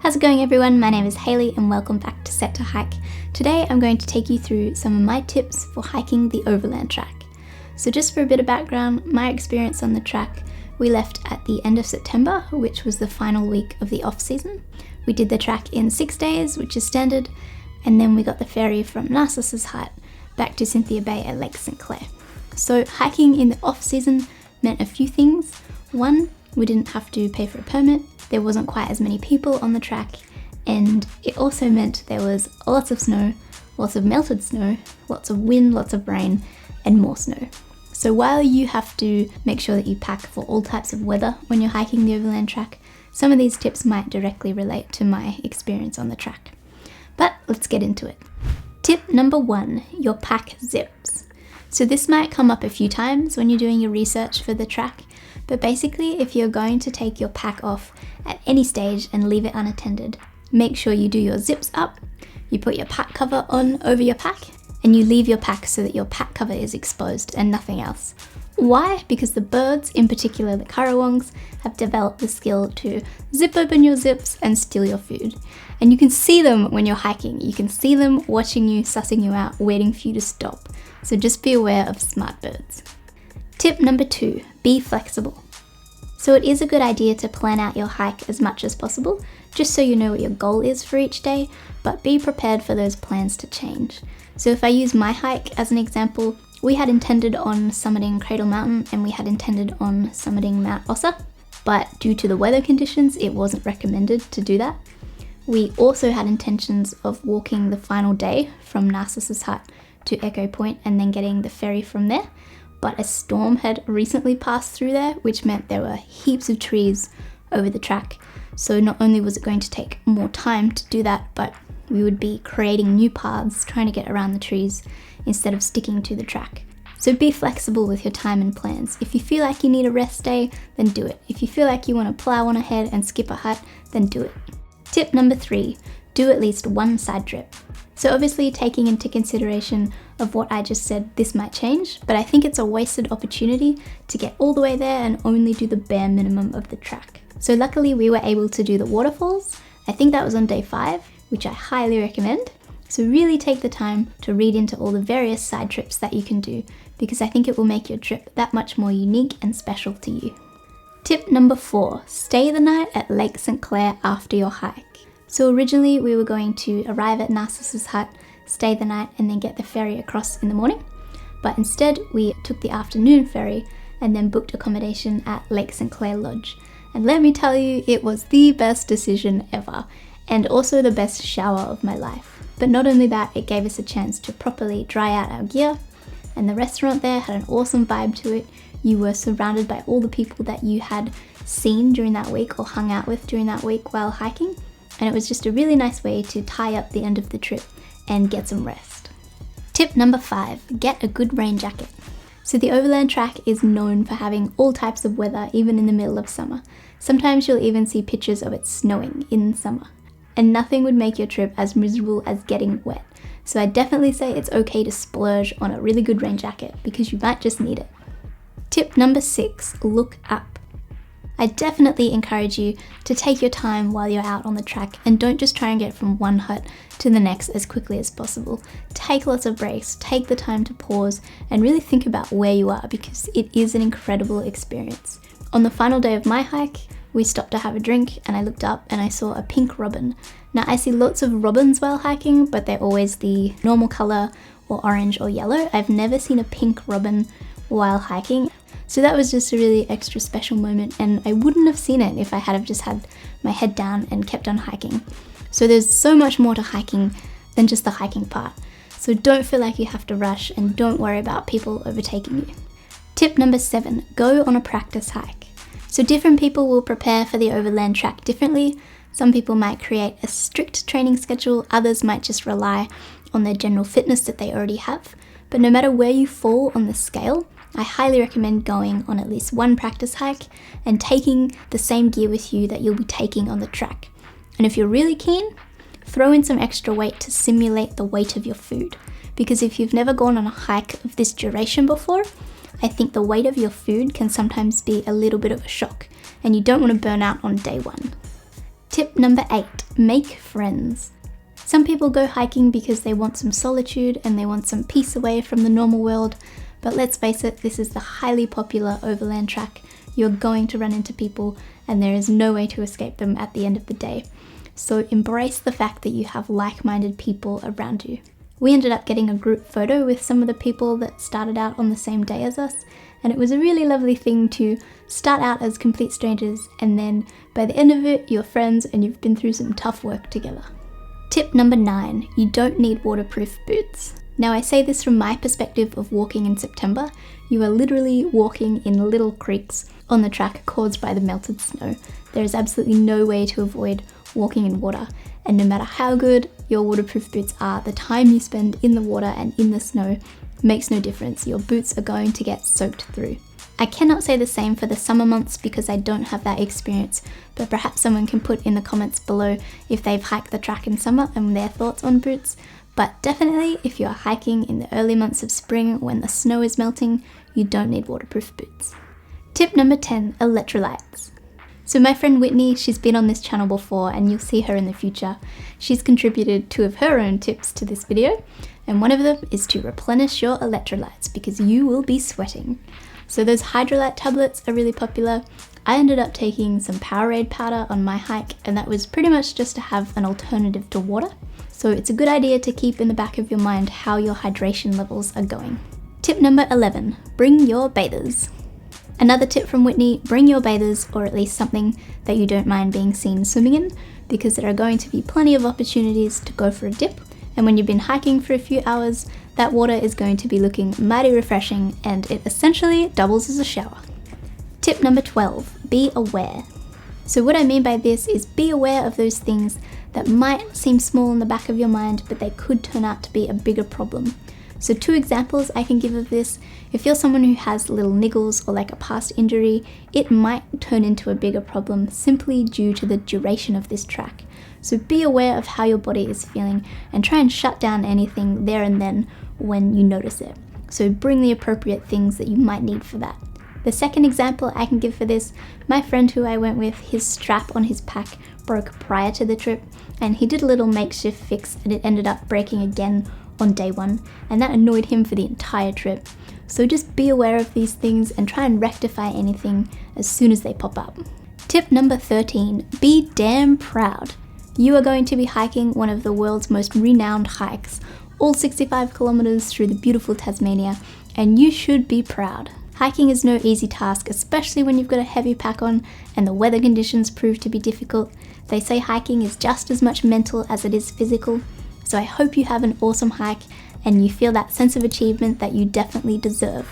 How's it going everyone? My name is Hayley and welcome back to Set to Hike. Today I'm going to take you through some of my tips for hiking the Overland Track. So just for a bit of background, my experience on the track, we left at the end of September, which was the final week of the off season. We did the track in 6 days, which is standard, and then we got the ferry from Narcissus Hut back to Cynthia Bay at Lake St. Clair. So hiking in the off season meant a few things. One, we didn't have to pay for a permit, there wasn't quite as many people on the track, and it also meant there was lots of snow, lots of melted snow, lots of wind, lots of rain, and more snow. So while you have to make sure that you pack for all types of weather when you're hiking the Overland Track, some of these tips might directly relate to my experience on the track. But let's get into it. Tip number 1, your pack zips. So this might come up a few times when you're doing your research for the track, but basically if you're going to take your pack off at any stage and leave it unattended, make sure you do your zips up, you put your pack cover on over your pack, and you leave your pack so that your pack cover is exposed and nothing else. Why? Because the birds, in particular the currawongs, have developed the skill to zip open your zips and steal your food. And you can see them when you're hiking. You can see them watching you, sussing you out, waiting for you to stop. So just be aware of smart birds. Tip number 2, be flexible. So it is a good idea to plan out your hike as much as possible, just so you know what your goal is for each day, but be prepared for those plans to change. So if I use my hike as an example, we had intended on summiting Cradle Mountain and we had intended on summiting Mount Ossa, but due to the weather conditions, it wasn't recommended to do that. We also had intentions of walking the final day from Narcissus Hut to Echo Point and then getting the ferry from there, but a storm had recently passed through there, which meant there were heaps of trees over the track. So not only was it going to take more time to do that, but we would be creating new paths trying to get around the trees instead of sticking to the track. So be flexible with your time and plans. If you feel like you need a rest day, then do it. If you feel like you want to plow on ahead and skip a hut, then do it. Tip number 3, do at least one side trip. So obviously taking into consideration of what I just said, this might change, but I think it's a wasted opportunity to get all the way there and only do the bare minimum of the track. So luckily we were able to do the waterfalls. I think that was on day 5, which I highly recommend. So really take the time to read into all the various side trips that you can do, because I think it will make your trip that much more unique and special to you. Tip number 4, stay the night at Lake St. Clair after your hike. So originally we were going to arrive at Narcissus Hut, stay the night and then get the ferry across in the morning, but instead we took the afternoon ferry and then booked accommodation at Lake St. Clair Lodge. And let me tell you, it was the best decision ever, and also the best shower of my life. But not only that, it gave us a chance to properly dry out our gear, and the restaurant there had an awesome vibe to it. You were surrounded by all the people that you had seen during that week or hung out with during that week while hiking, and it was just a really nice way to tie up the end of the trip and get some rest. Tip number 5, get a good rain jacket. So the Overland Track is known for having all types of weather, even in the middle of summer. Sometimes you'll even see pictures of it snowing in summer. And nothing would make your trip as miserable as getting wet. So I definitely say it's okay to splurge on a really good rain jacket because you might just need it. Tip number 6, look up. I definitely encourage you to take your time while you're out on the track and don't just try and get from one hut to the next as quickly as possible. Take lots of breaks, take the time to pause and really think about where you are, because it is an incredible experience. On the final day of my hike, we stopped to have a drink and I looked up and I saw a pink robin. Now I see lots of robins while hiking, but they're always the normal color or orange or yellow. I've never seen a pink robin while hiking. So that was just a really extra special moment, and I wouldn't have seen it if I had have just had my head down and kept on hiking. So there's so much more to hiking than just the hiking part. So don't feel like you have to rush and don't worry about people overtaking you. Tip number 7, go on a practice hike. So different people will prepare for the Overland Track differently. Some people might create a strict training schedule, others might just rely on their general fitness that they already have. But no matter where you fall on the scale, I highly recommend going on at least one practice hike and taking the same gear with you that you'll be taking on the track. And if you're really keen, throw in some extra weight to simulate the weight of your food. Because if you've never gone on a hike of this duration before, I think the weight of your food can sometimes be a little bit of a shock, and you don't want to burn out on day 1. Tip number 8, make friends. Some people go hiking because they want some solitude and they want some peace away from the normal world, but let's face it, this is the highly popular overland track. You're going to run into people and there is no way to escape them at the end of the day. So embrace the fact that you have like-minded people around you. We ended up getting a group photo with some of the people that started out on the same day as us, and it was a really lovely thing to start out as complete strangers and then by the end of it, you're friends and you've been through some tough work together. Tip number 9, you don't need waterproof boots. Now I say this from my perspective of walking in September. You are literally walking in little creeks on the track caused by the melted snow. There is absolutely no way to avoid walking in water, and no matter how good your waterproof boots are, the time you spend in the water and in the snow makes no difference. Your boots are going to get soaked through. I cannot say the same for the summer months because I don't have that experience, but perhaps someone can put in the comments below if they've hiked the track in summer and their thoughts on boots. But definitely if you're hiking in the early months of spring when the snow is melting, you don't need waterproof boots. Tip number 10, electrolytes. So my friend Whitney, she's been on this channel before and you'll see her in the future. She's contributed 2 of her own tips to this video, and one of them is to replenish your electrolytes because you will be sweating. So those Hydralyte tablets are really popular. I ended up taking some Powerade powder on my hike, and that was pretty much just to have an alternative to water. So it's a good idea to keep in the back of your mind how your hydration levels are going. Tip number 11, bring your bathers. Another tip from Whitney, bring your bathers, or at least something that you don't mind being seen swimming in, because there are going to be plenty of opportunities to go for a dip, and when you've been hiking for a few hours, that water is going to be looking mighty refreshing and it essentially doubles as a shower. Tip number 12, be aware. So what I mean by this is be aware of those things that might seem small in the back of your mind, but they could turn out to be a bigger problem. So 2 examples I can give of this. If you're someone who has little niggles or like a past injury, it might turn into a bigger problem simply due to the duration of this track. So be aware of how your body is feeling and try and shut down anything there and then when you notice it. So bring the appropriate things that you might need for that. The second example I can give for this, my friend who I went with, his strap on his pack broke prior to the trip and he did a little makeshift fix and it ended up breaking again on day 1, and that annoyed him for the entire trip. So just be aware of these things and try and rectify anything as soon as they pop up. Tip number 13, be damn proud. You are going to be hiking one of the world's most renowned hikes, all 65 kilometers through the beautiful Tasmania, and you should be proud. Hiking is no easy task, especially when you've got a heavy pack on and the weather conditions prove to be difficult. They say hiking is just as much mental as it is physical. So I hope you have an awesome hike and you feel that sense of achievement that you definitely deserve.